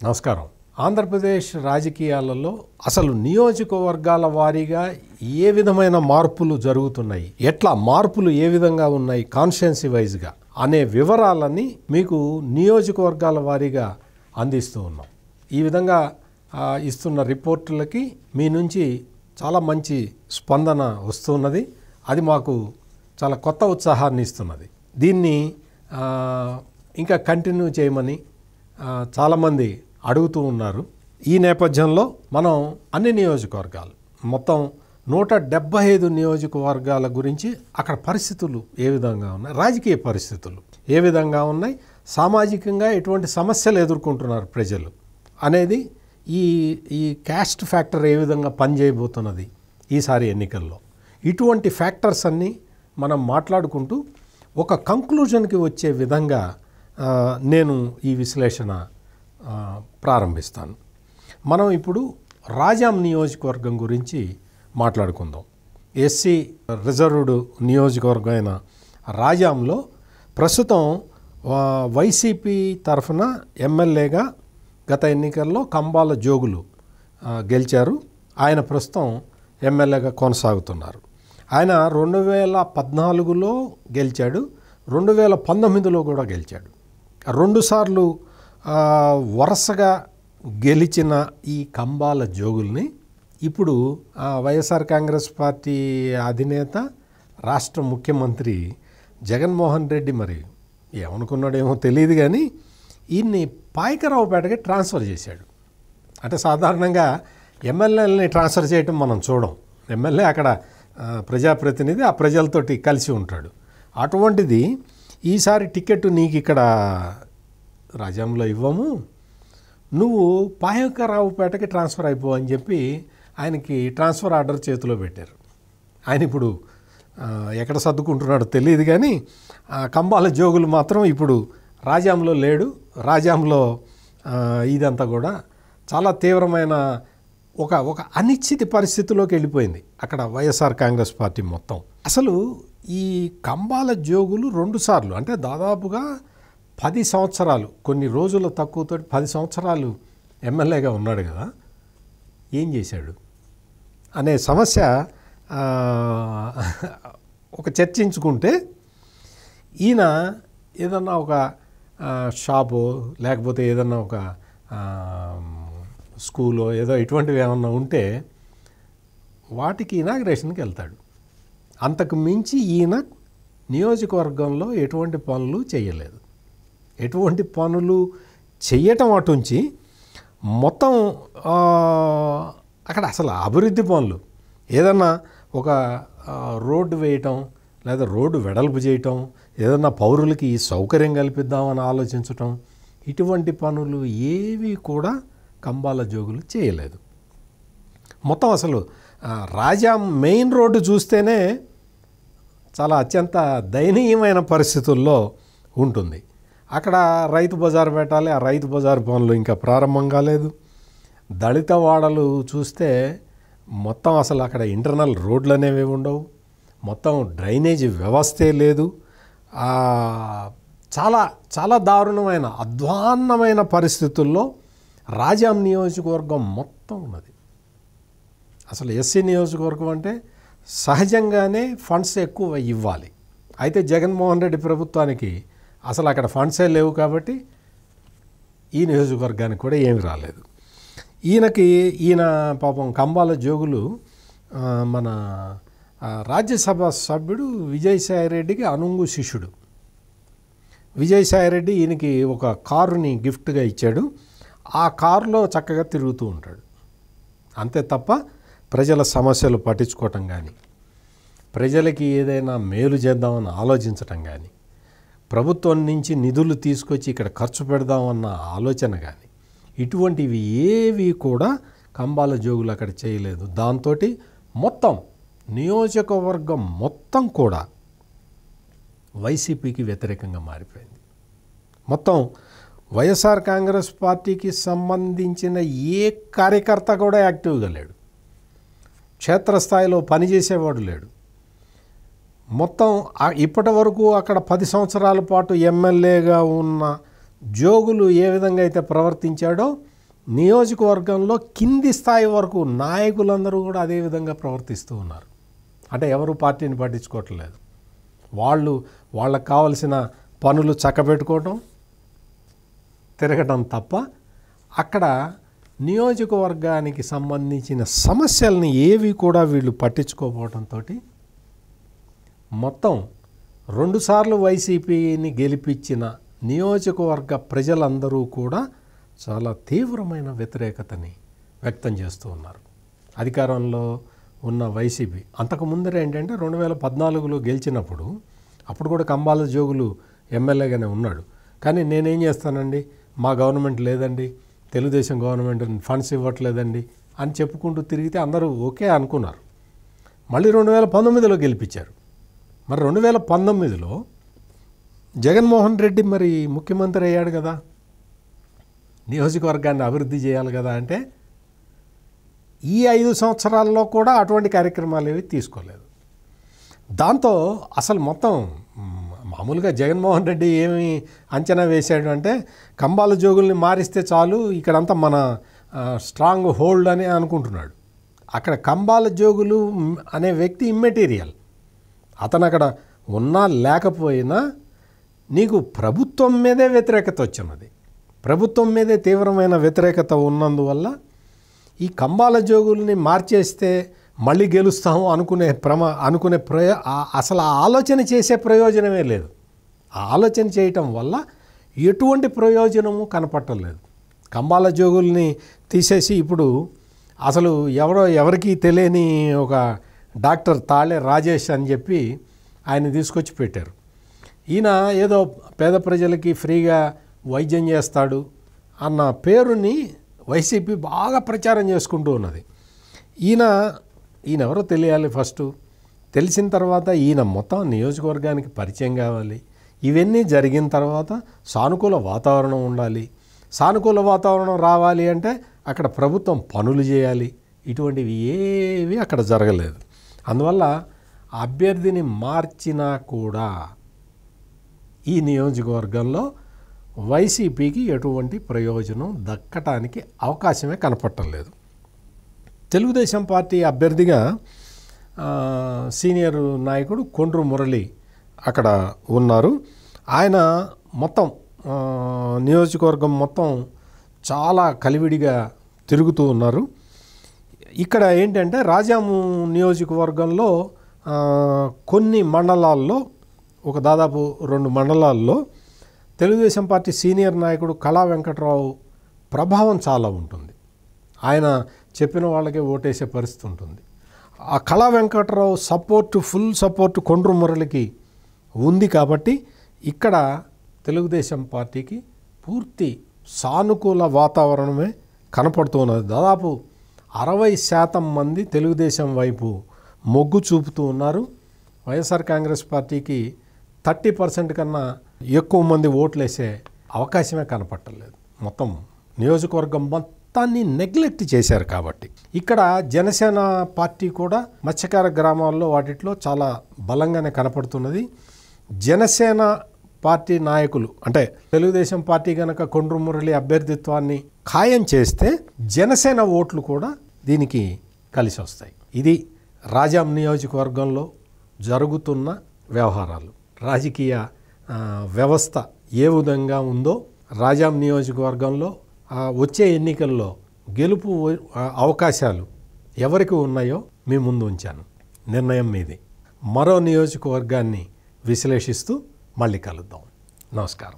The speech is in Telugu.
నమస్కారం. ఆంధ్రప్రదేశ్ రాజకీయాలలో అసలు నియోజకవర్గాల వారీగా ఏ విధమైన మార్పులు జరుగుతున్నాయి, ఎట్లా మార్పులు ఏ విధంగా ఉన్నాయి కాన్స్టిట్యుయెన్సీ వైజ్గా అనే వివరాలని మీకు నియోజకవర్గాల వారీగా అందిస్తూ ఉన్నాం. ఈ విధంగా ఇస్తున్న రిపోర్టులకి మీ నుంచి చాలా మంచి స్పందన వస్తున్నది. అది మాకు చాలా కొత్త ఉత్సాహాన్ని ఇస్తున్నది. దీన్ని ఇంకా కంటిన్యూ చేయమని చాలామంది అడుగుతూ ఉన్నారు. ఈ నేపథ్యంలో మనం అన్ని నియోజకవర్గాలు మొత్తం 175 నియోజకవర్గాల గురించి అక్కడ పరిస్థితులు ఏ విధంగా ఉన్నాయి, రాజకీయ పరిస్థితులు ఏ విధంగా ఉన్నాయి, సామాజికంగా ఎటువంటి సమస్యలు ఎదుర్కొంటున్నారు ప్రజలు అనేది ఈ క్యాస్ట్ ఫ్యాక్టర్ ఏ విధంగా పనిచేయబోతున్నది ఈసారి ఎన్నికల్లో, ఇటువంటి ఫ్యాక్టర్స్ అన్నీ మనం మాట్లాడుకుంటూ ఒక కంక్లూజన్కి వచ్చే విధంగా నేను ఈ విశ్లేషణ ప్రారంభిస్తాను. మనం ఇప్పుడు రాజాం నియోజకవర్గం గురించి మాట్లాడుకుందాం. ఎస్సీ రిజర్వ్డ్ నియోజకవర్గం అయిన రాజాంలో ప్రస్తుతం వైసీపీ తరఫున ఎమ్మెల్యేగా గత ఎన్నికల్లో కంబాల జోగులు గెలిచారు. ఆయన ప్రస్తుతం ఎమ్మెల్యేగా కొనసాగుతున్నారు. ఆయన 2014లో గెలిచాడు, 2019లో కూడా గెలిచాడు. 2 సార్లు వరుసగా గెలిచిన ఈ కంబాల జోగుల్ని ఇప్పుడు వైఎస్ఆర్ కాంగ్రెస్ పార్టీ అధినేత రాష్ట్ర ముఖ్యమంత్రి జగన్మోహన్ రెడ్డి మరి ఏమనుకున్నాడేమో తెలియదు కానీ ఈయన్ని పాయకరావుపేటకి ట్రాన్స్ఫర్ చేశాడు. అంటే సాధారణంగా ఎమ్మెల్యేలని ట్రాన్స్ఫర్ చేయటం మనం చూడం. ఎమ్మెల్యే అక్కడ ప్రజాప్రతినిధి, ఆ ప్రజలతోటి కలిసి ఉంటాడు. అటువంటిది ఈసారి టికెట్ నీకు ఇక్కడ రాజాంలో ఇవ్వము, నువ్వు పాయకరావుపేటకి ట్రాన్స్ఫర్ అయిపో అని చెప్పి ఆయనకి ట్రాన్స్ఫర్ ఆర్డర్ చేతిలో పెట్టారు. ఆయన ఇప్పుడు ఎక్కడ సర్దుకుంటున్నాడో తెలియదు కానీ కంబాల జోగులు మాత్రం ఇప్పుడు రాజాంలో లేడు. రాజాంలో ఇదంతా కూడా చాలా తీవ్రమైన ఒక అనిశ్చిత పరిస్థితిలోకి వెళ్ళిపోయింది అక్కడ వైఎస్ఆర్ కాంగ్రెస్ పార్టీ మొత్తం. అసలు ఈ కంబాల జోగులు 2 సార్లు అంటే దాదాపుగా 10 సంవత్సరాలు, కొన్ని రోజుల తక్కువతో 10 సంవత్సరాలు ఎమ్మెల్యేగా ఉన్నాడు కదా, ఏం చేశాడు అనే సమస్య ఒక చర్చించుకుంటే ఈయన ఏదన్నా ఒక షాపు లేకపోతే ఏదన్నా ఒక స్కూలో ఏదో ఇటువంటివి ఏమన్నా ఉంటే వాటికి ఇనాగ్రేషన్కి వెళ్తాడు. అంతకు మించి ఈయన నియోజకవర్గంలో ఎటువంటి పనులు చేయలేదు. ఎటువంటి పనులు చేయటం అటుంచి మొత్తం అక్కడ అసలు అభివృద్ధి పనులు ఏదన్నా ఒక రోడ్డు వేయటం లేదా రోడ్డు వెడల్పు చేయటం, ఏదన్నా పౌరులకి సౌకర్యం కల్పిద్దామని ఆలోచించటం, ఇటువంటి పనులు ఏవి కూడా కంబాల జోగులు చేయలేదు. మొత్తం అసలు రాజాం మెయిన్ రోడ్డు చూస్తేనే చాలా అత్యంత దయనీయమైన పరిస్థితుల్లో ఉంటుంది. అక్కడ రైతు బజార్ పెట్టాలి, ఆ రైతు బజార్ పనులు ఇంకా ప్రారంభం కాలేదు. దళిత వాడలు చూస్తే మొత్తం అసలు అక్కడ ఇంటర్నల్ రోడ్లు అనేవి ఉండవు, మొత్తం డ్రైనేజీ వ్యవస్థే లేదు. చాలా చాలా దారుణమైన అధ్వాన్నమైన పరిస్థితుల్లో రాజాం నియోజకవర్గం మొత్తం ఉన్నది. అసలు ఎస్సీ నియోజకవర్గం అంటే సహజంగానే ఫండ్స్ ఎక్కువ ఇవ్వాలి. అయితే జగన్మోహన్ రెడ్డి ప్రభుత్వానికి అసలు అక్కడ ఫండ్సే లేవు కాబట్టి ఈ నియోజకవర్గానికి కూడా ఏమి రాలేదు. ఈయన పాపం కంబాల జోగులు మన రాజ్యసభ సభ్యుడు విజయసాయిరెడ్డికి అనుంగు శిష్యుడు. విజయసాయిరెడ్డి ఈయనకి ఒక కారుని గిఫ్ట్గా ఇచ్చాడు. ఆ కారులో చక్కగా తిరుగుతూ ఉంటాడు. అంతే తప్ప ప్రజల సమస్యలు పట్టించుకోవటం కానీ, ప్రజలకి ఏదైనా మేలు చేద్దామని ఆలోచించటం కానీ, ప్రభుత్వం నుంచి నిధులు తీసుకొచ్చి ఇక్కడ ఖర్చు పెడదామన్న ఆలోచన కానీ, ఇటువంటివి ఏవి కూడా కంబాల జోగులు అక్కడ చేయలేదు. దాంతో మొత్తం నియోజకవర్గం మొత్తం కూడా వైసీపీకి వ్యతిరేకంగా మారిపోయింది. మొత్తం వైఎస్ఆర్ కాంగ్రెస్ పార్టీకి సంబంధించిన ఏ కార్యకర్త కూడా యాక్టివ్గా లేడు, క్షేత్రస్థాయిలో పనిచేసేవాడు లేడు. మొత్తం ఇప్పటి వరకు అక్కడ 10 సంవత్సరాల పాటు ఎమ్మెల్యేగా ఉన్న జోగులు ఏ విధంగా అయితే ప్రవర్తించాడో నియోజకవర్గంలో కింది స్థాయి వరకు నాయకులందరూ కూడా అదే విధంగా ప్రవర్తిస్తూ ఉన్నారు. అంటే ఎవరు పార్టీని పట్టించుకోవట్లేదు. వాళ్ళకు కావలసిన పనులు చక్కబెట్టుకోవటం, తిరగటం తప్ప అక్కడ నియోజకవర్గానికి సంబంధించిన సమస్యల్ని ఏవి కూడా వీళ్ళు పట్టించుకోకపోవడంతో మొత్తం 2 సార్లు వైసీపీని గెలిపించిన నియోజకవర్గ ప్రజలందరూ కూడా చాలా తీవ్రమైన వ్యతిరేకతని వ్యక్తం చేస్తూ ఉన్నారు. అధికారంలో ఉన్న వైసీపీ అంతకు ముందర ఏంటంటే 2014లో గెలిచినప్పుడు అప్పుడు కూడా కంబాల జోగులు ఎమ్మెల్యేగానే ఉన్నాడు. కానీ నేనేం చేస్తానండి, మా గవర్నమెంట్ లేదండి, తెలుగుదేశం గవర్నమెంట్ ఫండ్స్ ఇవ్వట్లేదండి అని చెప్పుకుంటూ తిరిగితే అందరూ ఓకే అనుకున్నారు. మళ్ళీ 2019లో గెలిపించారు. మరి 2019లో జగన్మోహన్ రెడ్డి మరి ముఖ్యమంత్రి అయ్యాడు కదా, నియోజకవర్గాన్ని అభివృద్ధి చేయాలి కదా. అంటే ఈ 5 సంవత్సరాల్లో కూడా అటువంటి కార్యక్రమాలు ఏవి తీసుకోలేదు. దాంతో అసలు మొత్తం మామూలుగా జగన్మోహన్ రెడ్డి ఏమి అంచనా వేశాడు అంటే కంబాల జోగుల్ని మారిస్తే చాలు, ఇక్కడంతా మన స్ట్రాంగ్ హోల్డ్ అని అనుకుంటున్నాడు. అక్కడ కంబాల జోగులు అనే వ్యక్తి ఇమ్మెటీరియల్. అతను అక్కడ ఉన్నా లేకపోయినా నీకు ప్రభుత్వం మీదే వ్యతిరేకత వచ్చినది. ప్రభుత్వం మీదే తీవ్రమైన వ్యతిరేకత ఉన్నందువల్ల ఈ కంబాల జోగుల్ని మార్చేస్తే మళ్ళీ గెలుస్తాము అనుకునే అసలు ఆ ఆలోచన చేసే ప్రయోజనమే లేదు. ఆ ఆలోచన చేయటం వల్ల ఎటువంటి ప్రయోజనము కనపట్టలేదు. కంబాల జోగుల్ని తీసేసి ఇప్పుడు అసలు ఎవరికి తెలియని ఒక డాక్టర్ తాళే రాజేష్ అని చెప్పి ఆయన తీసుకొచ్చి పెట్టారు. ఈయన ఏదో పేద ప్రజలకి ఫ్రీగా వైద్యం చేస్తాడు అన్న పేరుని వైసీపీ బాగా ప్రచారం చేసుకుంటూ ఉన్నది. ఈయన ఎవరో తెలియాలి. ఫస్ట్ తెలిసిన తర్వాత ఈయన మొత్తం నియోజకవర్గానికి పరిచయం కావాలి. ఇవన్నీ జరిగిన తర్వాత సానుకూల వాతావరణం ఉండాలి. సానుకూల వాతావరణం రావాలి అంటే అక్కడ ప్రభుత్వం పనులు చేయాలి. ఇటువంటివి ఏవి అక్కడ జరగలేదు. అందువల్ల అభ్యర్థిని మార్చినా కూడా ఈ నియోజకవర్గంలో వైసీపీకి ఎటువంటి ప్రయోజనం దక్కటానికి అవకాశమే కనపట్టలేదు. తెలుగుదేశం పార్టీ అభ్యర్థిగా సీనియర్ నాయకుడు కొండ్రు మురళి అక్కడ ఉన్నారు. ఆయన మొత్తం నియోజకవర్గం మొత్తం చాలా కలివిడిగా తిరుగుతూ ఉన్నారు. ఇక్కడ ఏంటంటే రాజాము నియోజకవర్గంలో కొన్ని మండలాల్లో, ఒక దాదాపు 2 మండలాల్లో తెలుగుదేశం పార్టీ సీనియర్ నాయకుడు కళా వెంకట్రావు ప్రభావం చాలా ఉంటుంది. ఆయన చెప్పిన వాళ్ళకే ఓటేసే పరిస్థితి ఉంటుంది. ఆ కళా వెంకట్రావు ఫుల్ సపోర్టు కొండ్రు మురళికి ఉంది. కాబట్టి ఇక్కడ తెలుగుదేశం పార్టీకి పూర్తి సానుకూల వాతావరణమే కనపడుతున్నది. దాదాపు 60% మంది తెలుగుదేశం వైపు మొగ్గు చూపుతూ ఉన్నారు. వైఎస్ఆర్ కాంగ్రెస్ పార్టీకి 30% కన్నా ఎక్కువ మంది ఓట్లేసే అవకాశమే కనపట్టలేదు. మొత్తం నియోజకవర్గం మొత్తాన్ని నెగ్లెక్ట్ చేశారు. కాబట్టి ఇక్కడ జనసేన పార్టీ కూడా మత్స్యకార గ్రామాల్లో వాటిలో చాలా బలంగానే కనపడుతున్నది. జనసేన పార్టీ నాయకులు అంటే తెలుగుదేశం పార్టీ కనుక కొండ్రు మురళి అభ్యర్థిత్వాన్ని ఖాయం చేస్తే జనసేన ఓట్లు కూడా దీనికి కలిసి వస్తాయి. ఇది రాజాం నియోజకవర్గంలో జరుగుతున్న వ్యవహారాలు. రాజకీయ వ్యవస్థ ఏ విధంగా ఉందో, రాజాం నియోజకవర్గంలో వచ్చే ఎన్నికల్లో గెలుపు అవకాశాలు ఎవరికి ఉన్నాయో మీ ముందు ఉంచాను. నిర్ణయం మీది. మరో నియోజకవర్గాన్ని విశ్లేషిస్తూ మళ్ళీ కలుద్దాం. నమస్కారం.